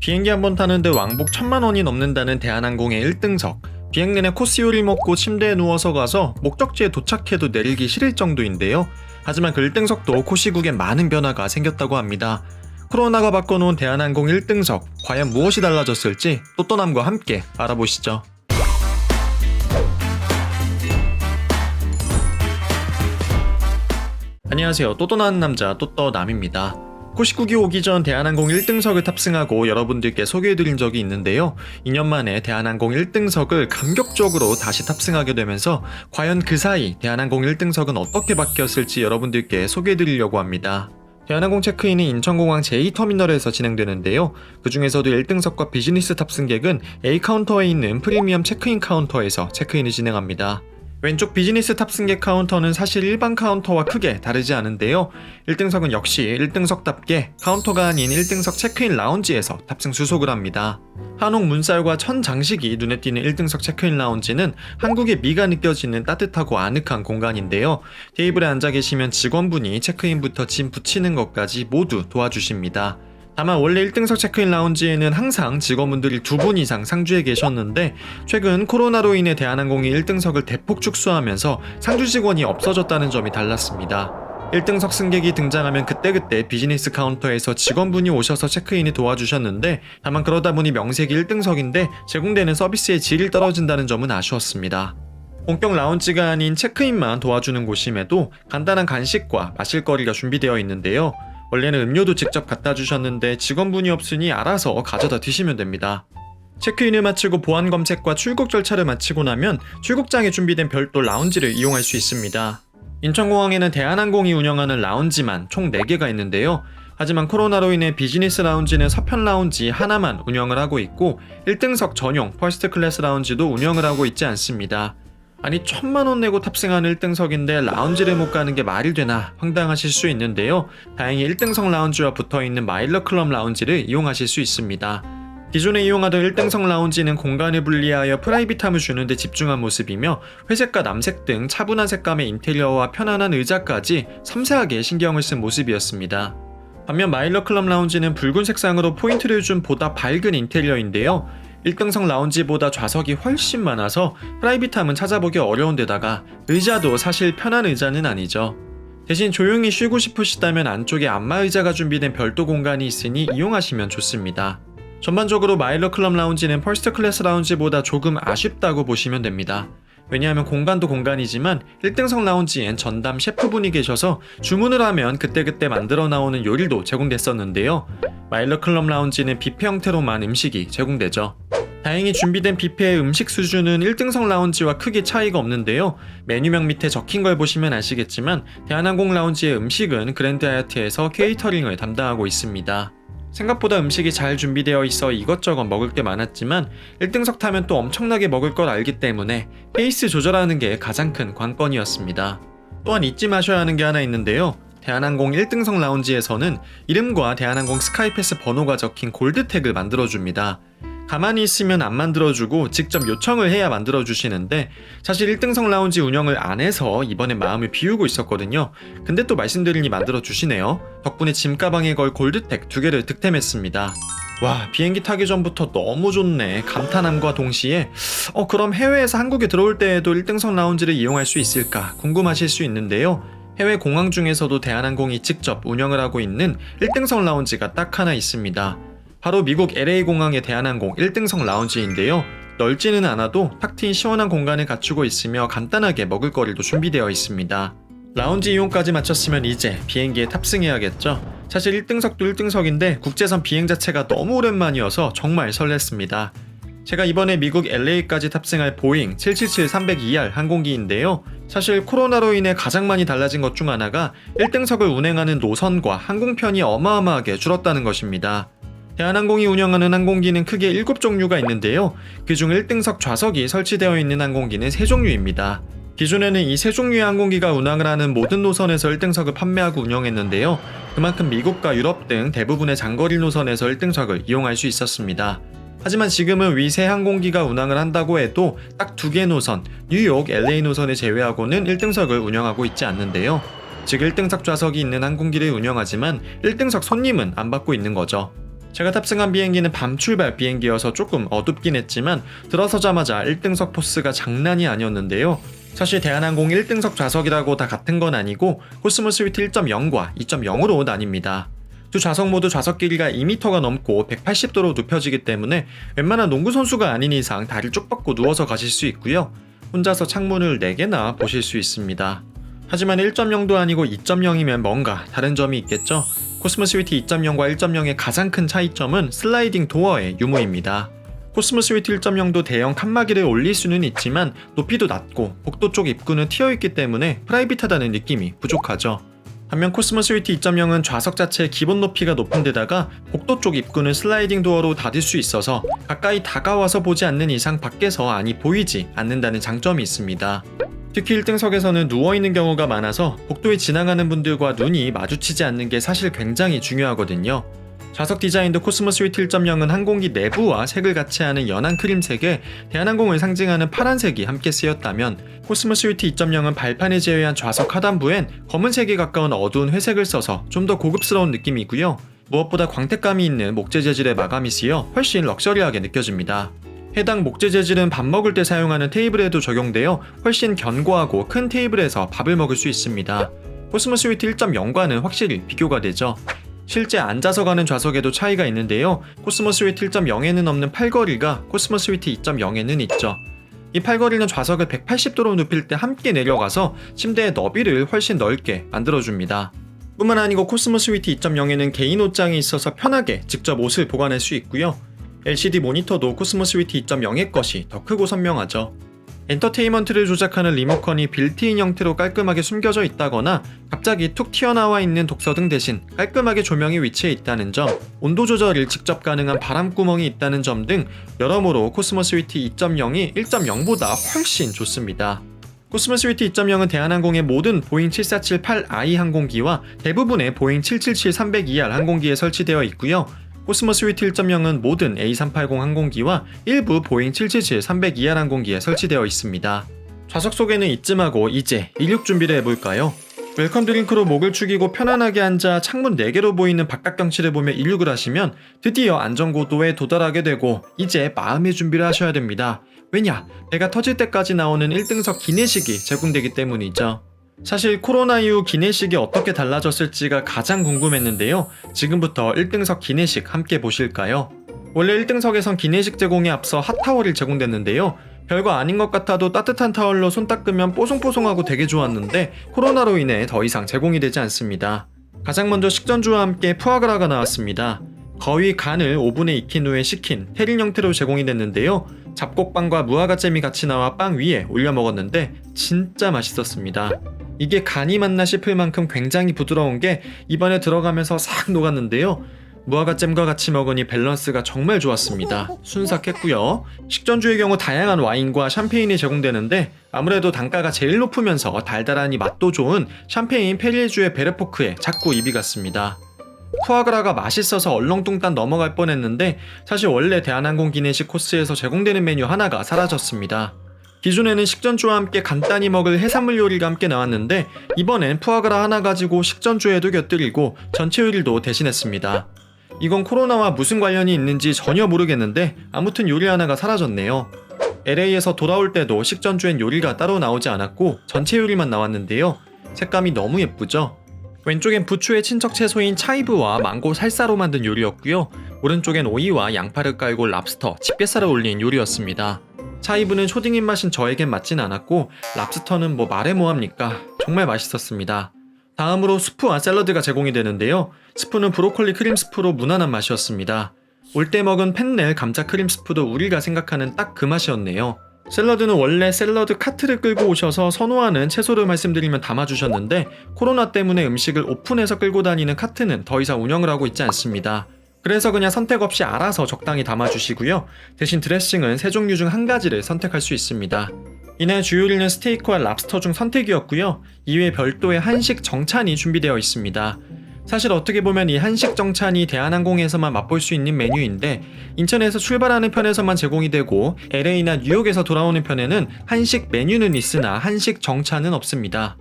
비행기 한 번 타는데 왕복 1000만 원이 넘는다는 대한항공의 1등석. 비행 내내 코스 요리 먹고 침대에 누워서 가서 목적지에 도착해도 내리기 싫을 정도인데요. 하지만 그 1등석도 코시국에 많은 변화가 생겼다고 합니다. 코로나가 바꿔놓은 대한항공 1등석, 과연 무엇이 달라졌을지 또또남과 함께 알아보시죠. 안녕하세요. 또또나는 남자 또또남입니다. 코시국이 오기 전 대한항공 1등석을 탑승하고 여러분들께 소개해드린 적이 있는데요. 2년 만에 대한항공 1등석을 감격적으로 다시 탑승하게 되면서 과연 그 사이 대한항공 1등석은 어떻게 바뀌었을지 여러분들께 소개해드리려고 합니다. 대한항공 체크인은 인천공항 제2터미널에서 진행되는데요. 그 중에서도 1등석과 비즈니스 탑승객은 A 카운터에 있는 프리미엄 체크인 카운터에서 체크인을 진행합니다. 왼쪽 비즈니스 탑승객 카운터는 사실 일반 카운터와 크게 다르지 않은데요. 1등석은 역시 1등석답게 카운터가 아닌 1등석 체크인 라운지에서 탑승 수속을 합니다. 한옥 문살과 천 장식이 눈에 띄는 1등석 체크인 라운지는 한국의 미가 느껴지는 따뜻하고 아늑한 공간인데요. 테이블에 앉아 계시면 직원분이 체크인부터 짐 붙이는 것까지 모두 도와주십니다. 다만 원래 1등석 체크인 라운지에는 항상 직원분들이 2분 이상 상주해 계셨는데 최근 코로나로 인해 대한항공이 1등석을 대폭 축소하면서 상주 직원이 없어졌다는 점이 달랐습니다. 1등석 승객이 등장하면 그때그때 비즈니스 카운터에서 직원분이 오셔서 체크인을 도와주셨는데 다만 그러다 보니 명색이 1등석인데 제공되는 서비스의 질이 떨어진다는 점은 아쉬웠습니다. 본격 라운지가 아닌 체크인만 도와주는 곳임에도 간단한 간식과 마실 거리가 준비되어 있는데요. 원래는 음료도 직접 갖다 주셨는데 직원분이 없으니 알아서 가져다 드시면 됩니다. 체크인을 마치고 보안 검색과 출국 절차를 마치고 나면 출국장에 준비된 별도 라운지를 이용할 수 있습니다. 인천공항에는 대한항공이 운영하는 라운지만 총 4개가 있는데요. 하지만 코로나로 인해 비즈니스 라운지는 서편 라운지 하나만 운영을 하고 있고 1등석 전용 퍼스트 클래스 라운지도 운영을 하고 있지 않습니다. 아니 1000만원 내고 탑승하는 1등석인데 라운지를 못 가는 게 말이 되나 황당하실 수 있는데요. 다행히 1등석 라운지와 붙어있는 마일러 클럽 라운지를 이용하실 수 있습니다. 기존에 이용하던 1등석 라운지는 공간을 분리하여 프라이빗함을 주는 데 집중한 모습이며 회색과 남색 등 차분한 색감의 인테리어와 편안한 의자까지 섬세하게 신경을 쓴 모습이었습니다. 반면 마일러 클럽 라운지는 붉은 색상으로 포인트를 준 보다 밝은 인테리어인데요. 1등석 라운지보다 좌석이 훨씬 많아서 프라이빗함은 찾아보기 어려운 데다가 의자도 사실 편한 의자는 아니죠. 대신 조용히 쉬고 싶으시다면 안쪽에 안마의자가 준비된 별도 공간이 있으니 이용하시면 좋습니다. 전반적으로 마일러 클럽 라운지는 퍼스트 클래스 라운지보다 조금 아쉽다고 보시면 됩니다. 왜냐하면 공간도 공간이지만 1등석 라운지엔 전담 셰프분이 계셔서 주문을 하면 그때그때 만들어 나오는 요리도 제공됐었는데요. 마일러 클럽 라운지는 뷔페 형태로만 음식이 제공되죠. 다행히 준비된 뷔페의 음식 수준은 1등석 라운지와 크게 차이가 없는데요. 메뉴명 밑에 적힌 걸 보시면 아시겠지만 대한항공 라운지의 음식은 그랜드 하얏트에서 케이터링을 담당하고 있습니다. 생각보다 음식이 잘 준비되어 있어 이것저것 먹을 게 많았지만 1등석 타면 또 엄청나게 먹을 걸 알기 때문에 페이스 조절하는 게 가장 큰 관건이었습니다. 또한 잊지 마셔야 하는 게 하나 있는데요. 대한항공 1등석 라운지에서는 이름과 대한항공 스카이패스 번호가 적힌 골드택을 만들어줍니다. 가만히 있으면 안 만들어주고 직접 요청을 해야 만들어주시는데 사실 1등석 라운지 운영을 안 해서 이번에 마음을 비우고 있었거든요. 근데 또 말씀드리니 만들어주시네요. 덕분에 짐가방에 걸 골드택 2개를 득템했습니다. 와, 비행기 타기 전부터 너무 좋네 감탄함과 동시에 그럼 해외에서 한국에 들어올 때에도 1등석 라운지를 이용할 수 있을까 궁금하실 수 있는데요. 해외 공항 중에서도 대한항공이 직접 운영을 하고 있는 1등석 라운지가 딱 하나 있습니다. 바로 미국 LA 공항의 대한항공 1등석 라운지인데요. 넓지는 않아도 탁 트인 시원한 공간을 갖추고 있으며 간단하게 먹을거리도 준비되어 있습니다. 라운지 이용까지 마쳤으면 이제 비행기에 탑승해야겠죠. 사실 1등석도 1등석인데 국제선 비행 자체가 너무 오랜만이어서 정말 설렜습니다. 제가 이번에 미국 LA까지 탑승할 보잉 777-302R 항공기인데요. 사실 코로나로 인해 가장 많이 달라진 것 중 하나가 1등석을 운행하는 노선과 항공편이 어마어마하게 줄었다는 것입니다. 대한항공이 운영하는 항공기는 크게 7종류가 있는데요. 그중 1등석 좌석이 설치되어 있는 항공기는 3종류입니다. 기존에는 이 3종류의 항공기가 운항을 하는 모든 노선에서 1등석을 판매하고 운영했는데요. 그만큼 미국과 유럽 등 대부분의 장거리 노선에서 1등석을 이용할 수 있었습니다. 하지만 지금은 위 세 항공기가 운항을 한다고 해도 딱 2개 노선, 뉴욕, LA 노선을 제외하고는 1등석을 운영하고 있지 않는데요. 즉 1등석 좌석이 있는 항공기를 운영하지만 1등석 손님은 안 받고 있는 거죠. 제가 탑승한 비행기는 밤 출발 비행기여서 조금 어둡긴 했지만 들어서자마자 1등석 포스가 장난이 아니었는데요. 사실 대한항공 1등석 좌석이라고 다 같은 건 아니고 코스모 스위트 1.0과 2.0으로 나뉩니다. 두 좌석 모두 좌석 길이가 2m가 넘고 180도로 눕혀지기 때문에 웬만한 농구 선수가 아닌 이상 다리를 쭉 뻗고 누워서 가실 수 있고요. 혼자서 창문을 4개나 보실 수 있습니다. 하지만 1.0도 아니고 2.0이면 뭔가 다른 점이 있겠죠? 코스모 스위트 2.0과 1.0의 가장 큰 차이점은 슬라이딩 도어의 유무입니다. 코스모 스위트 1.0도 대형 칸막이를 올릴 수는 있지만 높이도 낮고 복도 쪽 입구는 튀어있기 때문에 프라이빗하다는 느낌이 부족하죠. 반면 코스모 스위트 2.0은 좌석 자체의 기본 높이가 높은 데다가 복도 쪽 입구는 슬라이딩 도어로 닫을 수 있어서 가까이 다가와서 보지 않는 이상 밖에서 안이 보이지 않는다는 장점이 있습니다. 특히 1등석에서는 누워있는 경우가 많아서 복도에 지나가는 분들과 눈이 마주치지 않는 게 사실 굉장히 중요하거든요. 좌석 디자인도 코스모 스위트 1.0은 항공기 내부와 색을 같이 하는 연한 크림색에 대한항공을 상징하는 파란색이 함께 쓰였다면 코스모 스위트 2.0은 발판을 제외한 좌석 하단부엔 검은색에 가까운 어두운 회색을 써서 좀 더 고급스러운 느낌이고요. 무엇보다 광택감이 있는 목재 재질의 마감이 쓰여 훨씬 럭셔리하게 느껴집니다. 해당 목재 재질은 밥 먹을 때 사용하는 테이블에도 적용되어 훨씬 견고하고 큰 테이블에서 밥을 먹을 수 있습니다. 코스모 스위트 1.0과는 확실히 비교가 되죠. 실제 앉아서 가는 좌석에도 차이가 있는데요. 코스모 스위트 1.0에는 없는 팔걸이가 코스모 스위트 2.0에는 있죠. 이 팔걸이는 좌석을 180도로 눕힐 때 함께 내려가서 침대의 너비를 훨씬 넓게 만들어줍니다. 뿐만 아니고 코스모 스위트 2.0에는 개인 옷장이 있어서 편하게 직접 옷을 보관할 수 있고요. LCD 모니터도 코스모 스위트 2.0의 것이 더 크고 선명하죠. 엔터테인먼트를 조작하는 리모컨이 빌트인 형태로 깔끔하게 숨겨져 있다거나 갑자기 툭 튀어나와 있는 독서등 대신 깔끔하게 조명이 위치해 있다는 점, 온도 조절이 직접 가능한 바람구멍이 있다는 점 등 여러모로 코스모 스위트 2.0이 1.0보다 훨씬 좋습니다. 코스모 스위트 2.0은 대한항공의 모든 보잉 7478i 항공기와 대부분의 보잉 777-300ER 항공기에 설치되어 있고요. 코스모 스위트 1.0은 모든 A380 항공기와 일부 보잉 777-300ER 항공기에 설치되어 있습니다. 좌석 소개는 이쯤 하고 이제 이륙 준비를 해볼까요? 웰컴 드링크로 목을 축이고 편안하게 앉아 창문 4개로 보이는 바깥 경치를 보며 이륙을 하시면 드디어 안전고도에 도달하게 되고 이제 마음의 준비를 하셔야 됩니다. 왜냐? 배가 터질 때까지 나오는 1등석 기내식이 제공되기 때문이죠. 사실 코로나 이후 기내식이 어떻게 달라졌을지가 가장 궁금했는데요. 지금부터 1등석 기내식 함께 보실까요? 원래 1등석에선 기내식 제공에 앞서 핫타월이 제공됐는데요. 별거 아닌 것 같아도 따뜻한 타월로 손 닦으면 뽀송뽀송하고 되게 좋았는데 코로나로 인해 더 이상 제공이 되지 않습니다. 가장 먼저 식전주와 함께 푸아그라가 나왔습니다. 거위 간을 오븐에 익힌 후에 식힌 테릴 형태로 제공이 됐는데요. 잡곡빵과 무화과잼이 같이 나와 빵 위에 올려 먹었는데 진짜 맛있었습니다. 이게 간이 맞나 싶을 만큼 굉장히 부드러운 게 입안에 들어가면서 싹 녹았는데요. 무화과잼과 같이 먹으니 밸런스가 정말 좋았습니다. 순삭했고요. 식전주의 경우 다양한 와인과 샴페인이 제공되는데 아무래도 단가가 제일 높으면서 달달하니 맛도 좋은 샴페인 페리에주의 베르포크에 자꾸 입이 갔습니다. 푸아그라가 맛있어서 얼렁뚱땅 넘어갈 뻔했는데 사실 원래 대한항공 기내식 코스에서 제공되는 메뉴 하나가 사라졌습니다. 기존에는 식전주와 함께 간단히 먹을 해산물 요리가 함께 나왔는데 이번엔 푸아그라 하나 가지고 식전주에도 곁들이고 전체 요리도 대신했습니다. 이건 코로나와 무슨 관련이 있는지 전혀 모르겠는데 아무튼 요리 하나가 사라졌네요. LA에서 돌아올 때도 식전주엔 요리가 따로 나오지 않았고 전체 요리만 나왔는데요. 색감이 너무 예쁘죠? 왼쪽엔 부추의 친척 채소인 차이브와 망고 살사로 만든 요리였고요. 오른쪽엔 오이와 양파를 깔고 랍스터, 집게살을 올린 요리였습니다. 차이브는 초딩 입맛인 저에겐 맞진 않았고 랍스터는 뭐 말해 뭐합니까? 정말 맛있었습니다. 다음으로 수프와 샐러드가 제공이 되는데요. 스프는 브로콜리 크림 스프로 무난한 맛이었습니다. 올 때 먹은 펜넬 감자 크림 스프도 우리가 생각하는 딱 그 맛이었네요. 샐러드는 원래 샐러드 카트를 끌고 오셔서 선호하는 채소를 말씀드리면 담아주셨는데 코로나 때문에 음식을 오픈해서 끌고 다니는 카트는 더 이상 운영을 하고 있지 않습니다. 그래서 그냥 선택 없이 알아서 적당히 담아주시고요. 대신 드레싱은 세 종류 중 한 가지를 선택할 수 있습니다. 이날 주요리는 스테이크와 랍스터 중 선택이었고요. 이외에 별도의 한식 정찬이 준비되어 있습니다. 사실 어떻게 보면 이 한식 정찬이 대한항공에서만 맛볼 수 있는 메뉴인데 인천에서 출발하는 편에서만 제공이 되고 LA나 뉴욕에서 돌아오는 편에는 한식 메뉴는 있으나 한식 정찬은 없습니다.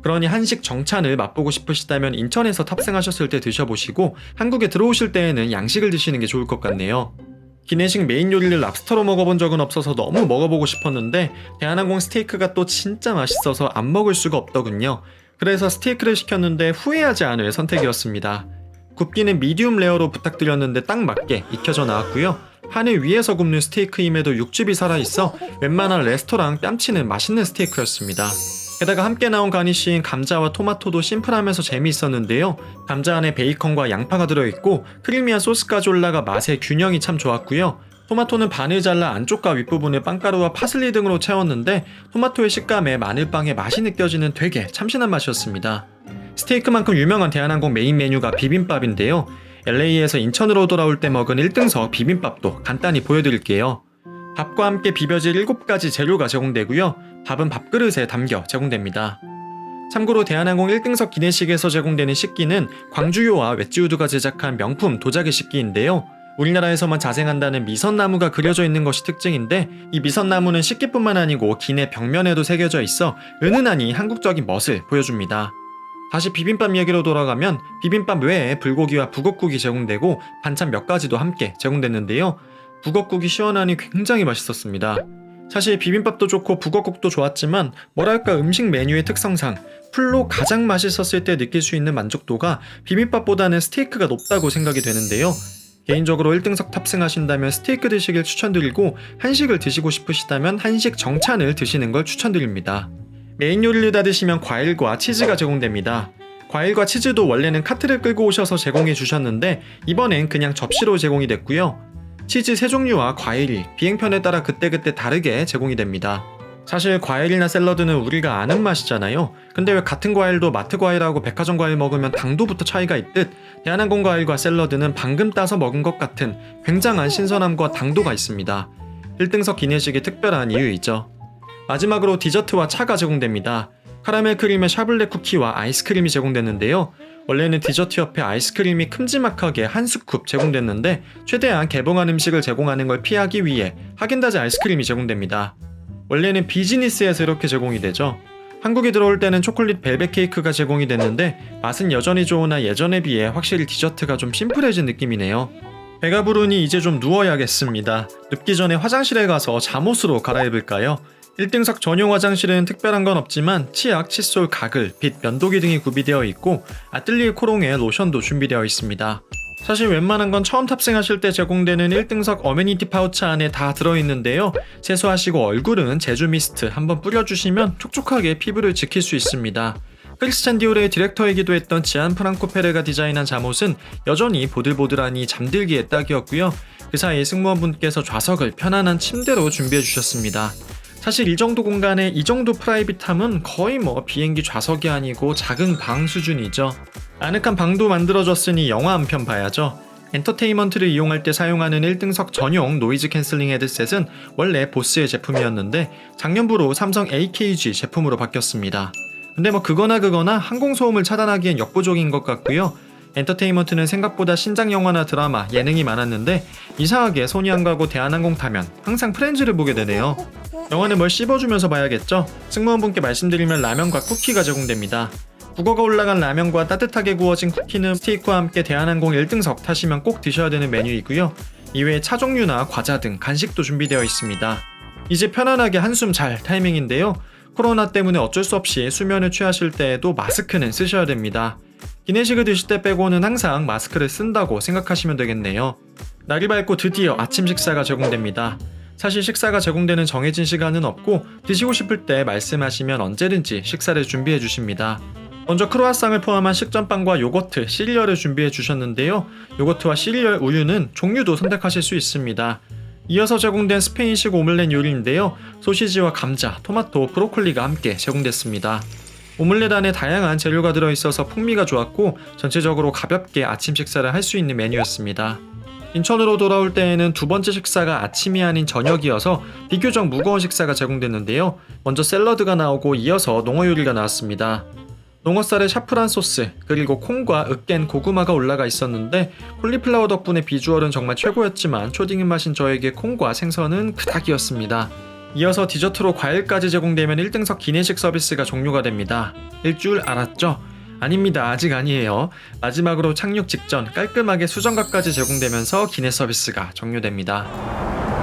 그러니 한식 정찬을 맛보고 싶으시다면 인천에서 탑승하셨을 때 드셔보시고 한국에 들어오실 때에는 양식을 드시는 게 좋을 것 같네요. 기내식 메인 요리를 랍스터로 먹어본 적은 없어서 너무 먹어보고 싶었는데 대한항공 스테이크가 또 진짜 맛있어서 안 먹을 수가 없더군요. 그래서 스테이크를 시켰는데 후회하지 않을 선택이었습니다. 굽기는 미디움 레어로 부탁드렸는데 딱 맞게 익혀져 나왔고요. 하늘 위에서 굽는 스테이크임에도 육즙이 살아있어 웬만한 레스토랑 뺨치는 맛있는 스테이크였습니다. 게다가 함께 나온 가니쉬인 감자와 토마토도 심플하면서 재미있었는데요. 감자 안에 베이컨과 양파가 들어있고 크리미한 소스까지 올라가 맛의 균형이 참 좋았고요. 토마토는 반을 잘라 안쪽과 윗부분을 빵가루와 파슬리 등으로 채웠는데 토마토의 식감에 마늘빵의 맛이 느껴지는 되게 참신한 맛이었습니다. 스테이크만큼 유명한 대한항공 메인 메뉴가 비빔밥인데요. LA에서 인천으로 돌아올 때 먹은 1등석 비빔밥도 간단히 보여드릴게요. 밥과 함께 비벼질 7가지 재료가 제공되고요. 밥은 밥그릇에 담겨 제공됩니다. 참고로 대한항공 1등석 기내식에서 제공되는 식기는 광주요와 웨지우드가 제작한 명품 도자기 식기인데요. 우리나라에서만 자생한다는 미선나무가 그려져 있는 것이 특징인데 이 미선나무는 식기뿐만 아니고 기내 벽면에도 새겨져 있어 은은하니 한국적인 멋을 보여줍니다. 다시 비빔밥 얘기로 돌아가면 비빔밥 외에 불고기와 북엇국이 제공되고 반찬 몇 가지도 함께 제공됐는데요. 북엇국이 시원하니 굉장히 맛있었습니다. 사실 비빔밥도 좋고 북엇국도 좋았지만 뭐랄까 음식 메뉴의 특성상 풀로 가장 맛있었을 때 느낄 수 있는 만족도가 비빔밥보다는 스테이크가 높다고 생각이 되는데요. 개인적으로 1등석 탑승하신다면 스테이크 드시길 추천드리고 한식을 드시고 싶으시다면 한식 정찬을 드시는 걸 추천드립니다. 메인 요리를 다 드시면 과일과 치즈가 제공됩니다. 과일과 치즈도 원래는 카트를 끌고 오셔서 제공해 주셨는데 이번엔 그냥 접시로 제공이 됐고요. 치즈 3종류와 과일이 비행편에 따라 그때그때 다르게 제공이 됩니다. 사실 과일이나 샐러드는 우리가 아는 맛이잖아요. 근데 왜 같은 과일도 마트 과일하고 백화점 과일 먹으면 당도부터 차이가 있듯 대한항공 과일과 샐러드는 방금 따서 먹은 것 같은 굉장한 신선함과 당도가 있습니다. 1등석 기내식의 특별한 이유이죠. 마지막으로 디저트와 차가 제공됩니다. 카라멜 크림의 샤블레 쿠키와 아이스크림이 제공됐는데요. 원래는 디저트 옆에 아이스크림이 큼지막하게 한 스쿱 제공됐는데 최대한 개봉한 음식을 제공하는 걸 피하기 위해 하겐다즈 아이스크림이 제공됩니다. 원래는 비즈니스에서 이렇게 제공이 되죠. 한국에 들어올 때는 초콜릿 벨벳 케이크가 제공이 됐는데 맛은 여전히 좋으나 예전에 비해 확실히 디저트가 좀 심플해진 느낌이네요. 배가 부르니 이제 좀 누워야겠습니다. 눕기 전에 화장실에 가서 잠옷으로 갈아입을까요? 1등석 전용 화장실은 특별한 건 없지만 치약, 칫솔, 가글, 빗, 면도기 등이 구비되어 있고 아뜰리에 코롱에 로션도 준비되어 있습니다. 사실 웬만한 건 처음 탑승하실 때 제공되는 1등석 어메니티 파우치 안에 다 들어있는데요. 세수하시고 얼굴은 제주 미스트 한번 뿌려주시면 촉촉하게 피부를 지킬 수 있습니다. 크리스찬 디올의 디렉터이기도 했던 지안 프랑코 페레가 디자인한 잠옷은 여전히 보들보들하니 잠들기에 딱이었고요. 그 사이 승무원분께서 좌석을 편안한 침대로 준비해 주셨습니다. 사실 이 정도 공간에 이 정도 프라이빗함은 거의 비행기 좌석이 아니고 작은 방 수준이죠. 아늑한 방도 만들어졌으니 영화 한 편 봐야죠. 엔터테인먼트를 이용할 때 사용하는 1등석 전용 노이즈 캔슬링 헤드셋은 원래 보스의 제품이었는데 작년부로 삼성 AKG 제품으로 바뀌었습니다. 근데 그거나 항공소음을 차단하기엔 역부족인 것 같고요. 엔터테인먼트는 생각보다 신작 영화나 드라마, 예능이 많았는데 이상하게 손이 안 가고 대한항공 타면 항상 프렌즈를 보게 되네요. 영화는 뭘 씹어주면서 봐야겠죠? 승무원분께 말씀드리면 라면과 쿠키가 제공됩니다. 북어가 올라간 라면과 따뜻하게 구워진 쿠키는 스테이크와 함께 대한항공 1등석 타시면 꼭 드셔야 되는 메뉴이고요. 이외에 차 종류나 과자 등 간식도 준비되어 있습니다. 이제 편안하게 한숨 잘 타이밍인데요. 코로나 때문에 어쩔 수 없이 수면을 취하실 때에도 마스크는 쓰셔야 됩니다. 기내식을 드실 때 빼고는 항상 마스크를 쓴다고 생각하시면 되겠네요. 날이 밝고 드디어 아침 식사가 제공됩니다. 사실 식사가 제공되는 정해진 시간은 없고 드시고 싶을 때 말씀하시면 언제든지 식사를 준비해 주십니다. 먼저 크로아상을 포함한 식전빵과 요거트, 시리얼을 준비해 주셨는데요. 요거트와 시리얼, 우유는 종류도 선택하실 수 있습니다. 이어서 제공된 스페인식 오믈렛 요리인데요. 소시지와 감자, 토마토, 브로콜리가 함께 제공됐습니다. 오믈렛 안에 다양한 재료가 들어있어서 풍미가 좋았고 전체적으로 가볍게 아침 식사를 할 수 있는 메뉴였습니다. 인천으로 돌아올 때에는 두 번째 식사가 아침이 아닌 저녁이어서 비교적 무거운 식사가 제공됐는데요. 먼저 샐러드가 나오고 이어서 농어 요리가 나왔습니다. 농어살에 샤프란 소스, 그리고 콩과 으깬 고구마가 올라가 있었는데 콜리플라워 덕분에 비주얼은 정말 최고였지만 초딩 입맛인 저에게 콩과 생선은 그닥이었습니다. 이어서 디저트로 과일까지 제공되면 1등석 기내식 서비스가 종료가 됩니다. 일줄 알았죠? 아닙니다. 아직 아니에요. 마지막으로 착륙 직전 깔끔하게 수정각까지 제공되면서 기내 서비스가 종료됩니다.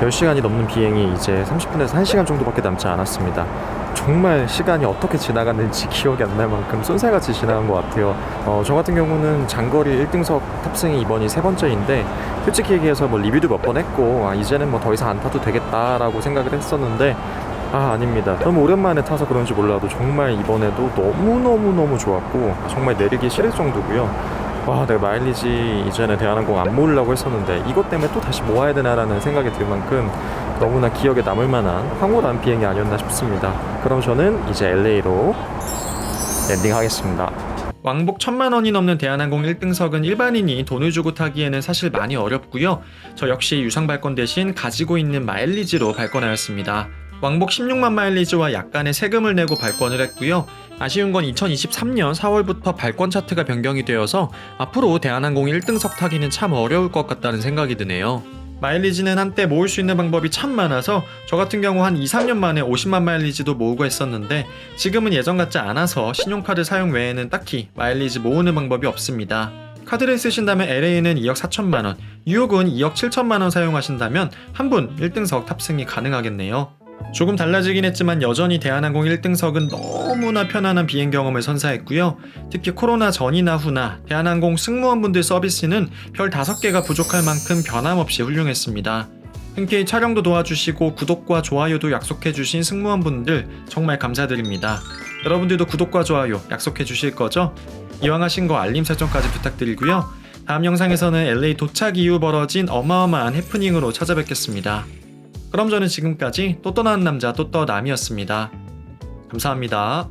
10시간이 넘는 비행이 이제 30분에서 1시간 정도밖에 남지 않았습니다. 정말 시간이 어떻게 지나갔는지 기억이 안 날 만큼 쏜살같이 지나간 것 같아요. 저 같은 경우는 장거리 1등석 탑승이 이번이 세 번째인데 솔직히 얘기해서 뭐 리뷰도 몇 번 했고 이제는 뭐 더 이상 안 타도 되겠다라고 생각을 했었는데 아닙니다. 너무 오랜만에 타서 그런지 몰라도 정말 이번에도 너무너무 좋았고 정말 내리기 싫을 정도고요. 내가 마일리지 이제는 대한항공 안 모으려고 했었는데 이것 때문에 또 다시 모아야 되나라는 생각이 들 만큼 너무나 기억에 남을 만한 황홀한 비행이 아니었나 싶습니다. 그럼 저는 이제 LA로 랜딩하겠습니다. 왕복 1,000만 원이 넘는 대한항공 1등석은 일반인이 돈을 주고 타기에는 사실 많이 어렵고요. 저 역시 유상 발권 대신 가지고 있는 마일리지로 발권하였습니다. 왕복 16만 마일리지와 약간의 세금을 내고 발권을 했고요. 아쉬운 건 2023년 4월부터 발권 차트가 변경이 되어서 앞으로 대한항공 1등석 타기는 참 어려울 것 같다는 생각이 드네요. 마일리지는 한때 모을 수 있는 방법이 참 많아서 저 같은 경우 한 2-3년 만에 50만 마일리지도 모으고 했었는데 지금은 예전 같지 않아서 신용카드 사용 외에는 딱히 마일리지 모으는 방법이 없습니다. 카드를 쓰신다면 LA는 2억 4천만 원, 뉴욕은 2억 7천만 원 사용하신다면 한 분 1등석 탑승이 가능하겠네요. 조금 달라지긴 했지만 여전히 대한항공 1등석은 너무나 편안한 비행 경험을 선사했고요. 특히 코로나 전이나 후나 대한항공 승무원분들 서비스는 별 5개가 부족할 만큼 변함없이 훌륭했습니다. 흔쾌히 촬영도 도와주시고 구독과 좋아요도 약속해주신 승무원분들 정말 감사드립니다. 여러분들도 구독과 좋아요 약속해주실 거죠? 이왕 하신 거 알림 설정까지 부탁드리고요. 다음 영상에서는 LA 도착 이후 벌어진 어마어마한 해프닝으로 찾아뵙겠습니다. 그럼 저는 지금까지 또 떠나는 남자 또떠남이었습니다. 감사합니다.